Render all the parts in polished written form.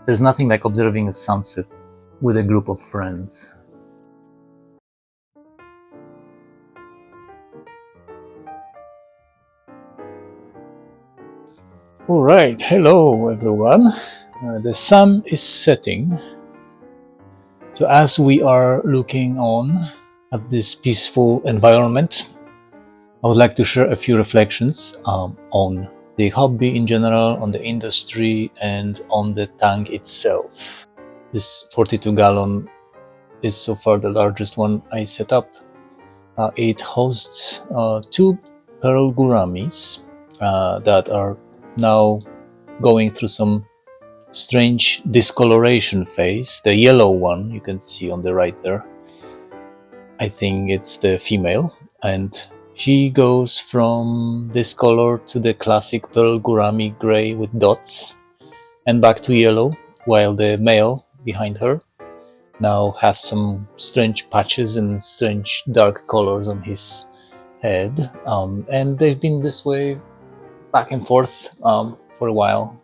There's nothing like observing a sunset with a group of friends. All right, hello everyone. The sun is setting. So as we are looking on at this peaceful environment, I would like to share a few reflections on the hobby in general, on the industry, and on the tank itself. This 42-gallon is so far the largest one I set up. It hosts two pearl gouramis that are now going through some strange discoloration phase. The yellow one you can see on the right there, I think it's the female, and she goes from this color to the classic pearl gourami gray with dots and back to yellow, while the male behind her now has some strange patches and strange dark colors on his head, and they've been this way back and forth for a while.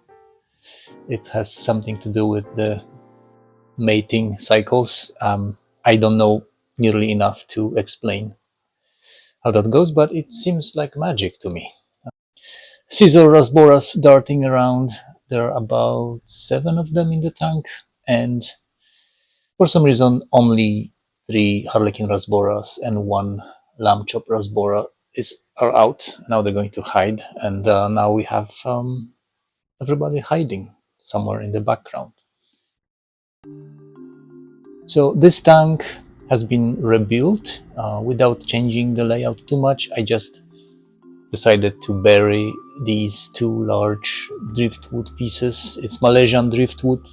It has something to do with the mating cycles. I don't know nearly enough to explain how that goes, but it seems like magic to me. Caesar rasboras darting around. There are about 7 of them in the tank, and for some reason only 3 harlequin rasboras and 1 lamb chop rasbora are out. Now they're going to hide, and now we have everybody hiding somewhere in the background. So this tank has been rebuilt without changing the layout too much. I just decided to bury these 2 large driftwood pieces. It's Malaysian driftwood.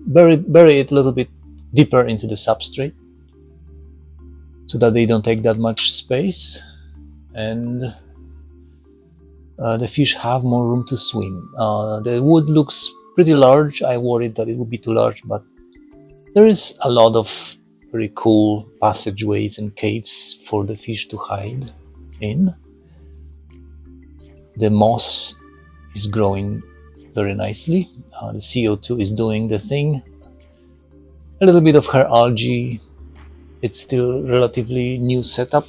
Bury it a little bit deeper into the substrate so that they don't take that much space, and the fish have more room to swim. The wood looks pretty large. I worried that it would be too large, but there is a lot of very cool passageways and caves for the fish to hide in. The moss is growing very nicely. The CO2 is doing the thing. A little bit of hair algae. It's still relatively new setup.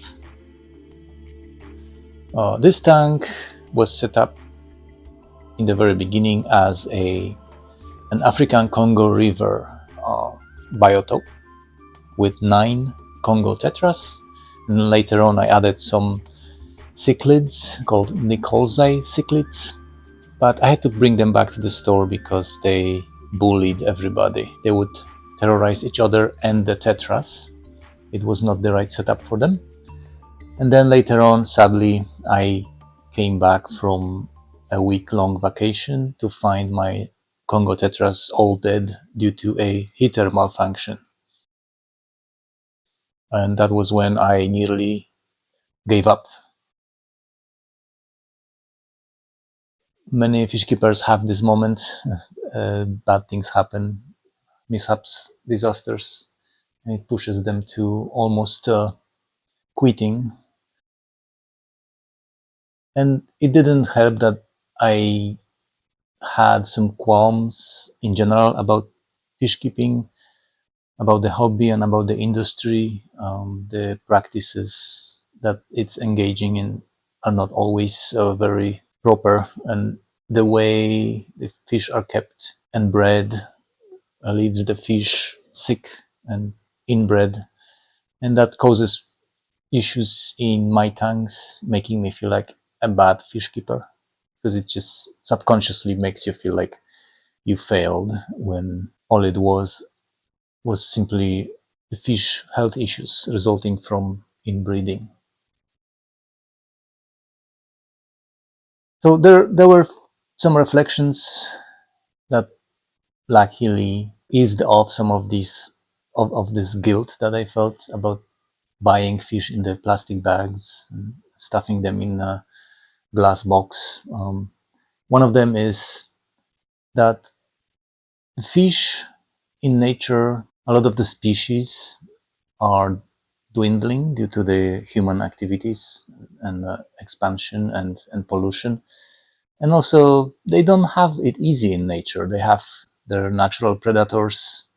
This tank was set up in the very beginning as an African Congo River biotope with 9 Congo tetras. And later on I added some cichlids called Nicolzi cichlids, but I had to bring them back to the store because they bullied everybody. They would terrorize each other and the tetras. It was not the right setup for them. And then later on, sadly, I came back from a week-long vacation to find my Congo tetras all dead due to a heater malfunction. And that was when I nearly gave up. Many fish keepers have this moment. Bad things happen, mishaps, disasters, and it pushes them to almost quitting. And it didn't help that I had some qualms in general about fish keeping, about the hobby and about the industry. The practices that it's engaging in are not always very proper, and the way the fish are kept and bred leaves the fish sick and inbred, and that causes issues in my tanks, making me feel like a bad fish keeper, because it just subconsciously makes you feel like you failed when all it was simply the fish health issues resulting from inbreeding. So there were some reflections that luckily eased off some of these of this guilt that I felt about buying fish in the plastic bags and stuffing them in a glass box. One of them is that the fish in nature, a lot of the species are dwindling due to the human activities and expansion and pollution. And also, they don't have it easy in nature. They have their natural predators,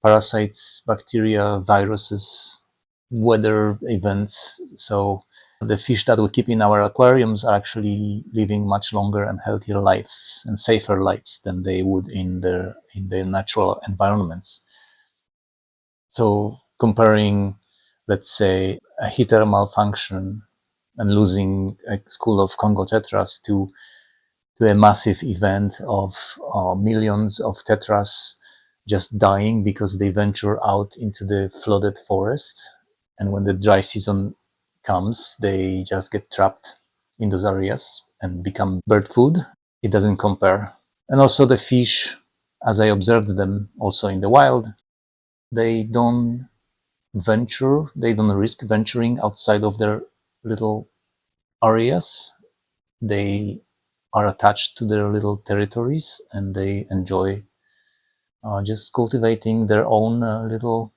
parasites, bacteria, viruses, weather events. So the fish that we keep in our aquariums are actually living much longer and healthier lives and safer lives than they would in their natural environments. So comparing, let's say, a heater malfunction and losing a school of Congo tetras to a massive event of millions of tetras just dying because they venture out into the flooded forest. And when the dry season comes, they just get trapped in those areas and become bird food. It doesn't compare. And also the fish, as I observed them also in the wild, they don't they don't risk venturing outside of their little areas. They are attached to their little territories and they enjoy just cultivating their own little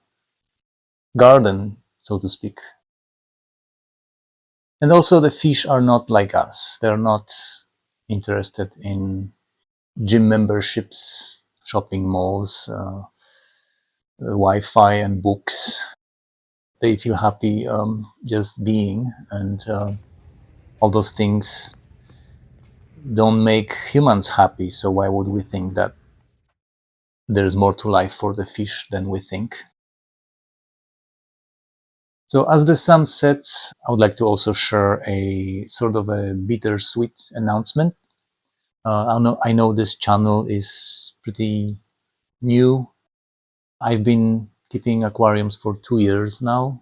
garden, so to speak. And also the fish are not like us. They're not interested in gym memberships, shopping malls, Wi-Fi and books. They feel happy just being, and all those things don't make humans happy. So why would we think that there's more to life for the fish than we think? So as the sun sets, I would like to also share a sort of a bittersweet announcement. I know this channel is pretty new. I've been keeping aquariums for 2 years now,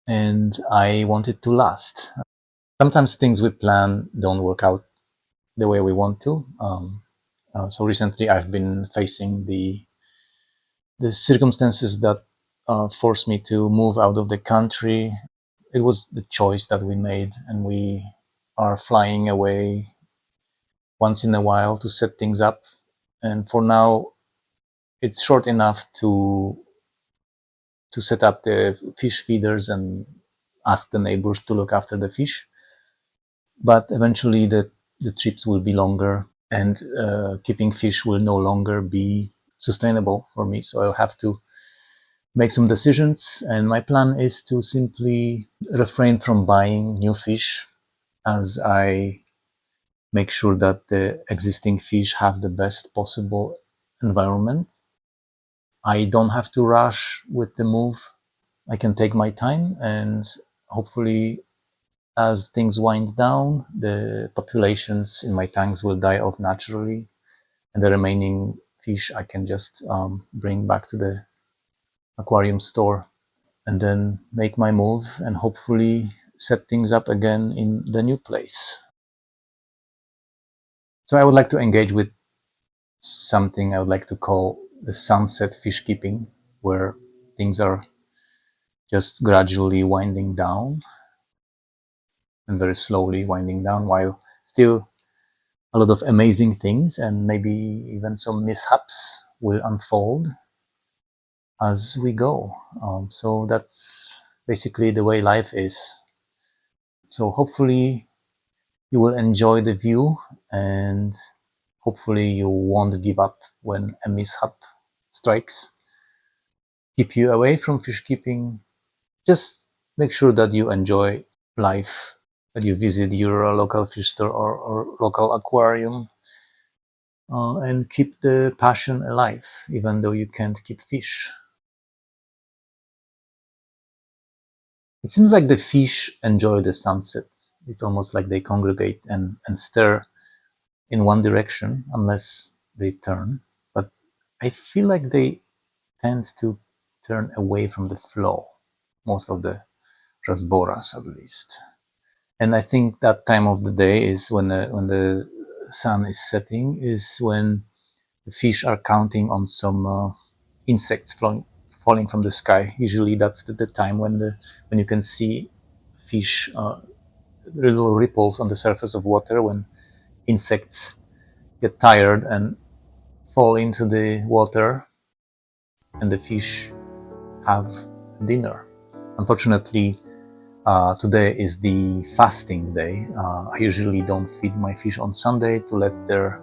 and I want it to last. Sometimes things we plan don't work out the way we want to. So recently I've been facing the circumstances that forced me to move out of the country. It was the choice that we made, and we are flying away once in a while to set things up. And for now, it's short enough to set up the fish feeders and ask the neighbors to look after the fish. But eventually, the trips will be longer, and keeping fish will no longer be sustainable for me. So I'll have to make some decisions. And my plan is to simply refrain from buying new fish as I make sure that the existing fish have the best possible environment. I don't have to rush with the move. I can take my time, and hopefully as things wind down, the populations in my tanks will die off naturally, and the remaining fish I can just bring back to the aquarium store and then make my move and hopefully set things up again in the new place. So I would like to engage with something I would like to call the sunset fish keeping, where things are just gradually winding down and very slowly winding down, while still a lot of amazing things and maybe even some mishaps will unfold as we go. So that's basically the way life is. So hopefully you will enjoy the view, and hopefully you won't give up when a mishap strikes. Keep you away from fish keeping. Just make sure that you enjoy life, that you visit your local fish store or local aquarium, and keep the passion alive, even though you can't keep fish. It seems like the fish enjoy the sunset. It's almost like they congregate and stare in one direction unless they turn. But I feel like they tend to turn away from the flow, most of the rasboras at least. And I think that time of the day is when the sun is setting, is when the fish are counting on some insects falling from the sky. Usually that's the time when you can see fish, little ripples on the surface of water, when insects get tired and fall into the water and the fish have dinner. Unfortunately, today is the fasting day. I usually don't feed my fish on Sunday to let their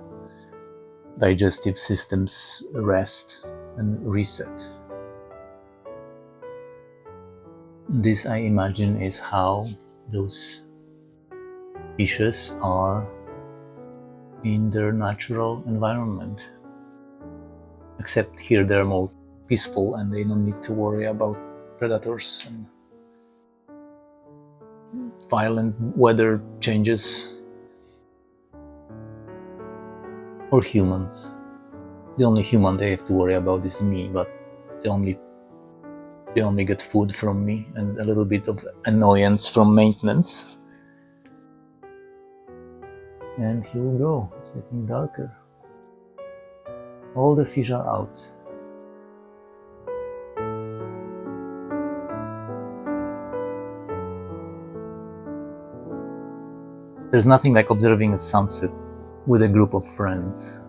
digestive systems rest and reset. This, I imagine, is how those fishes are in their natural environment. Except here they're more peaceful and they don't need to worry about predators and violent weather changes or humans. The only human they have to worry about is me, but they only get food from me and a little bit of annoyance from maintenance. And here we go, it's getting darker. All the fish are out. There's nothing like observing a sunset with a group of friends.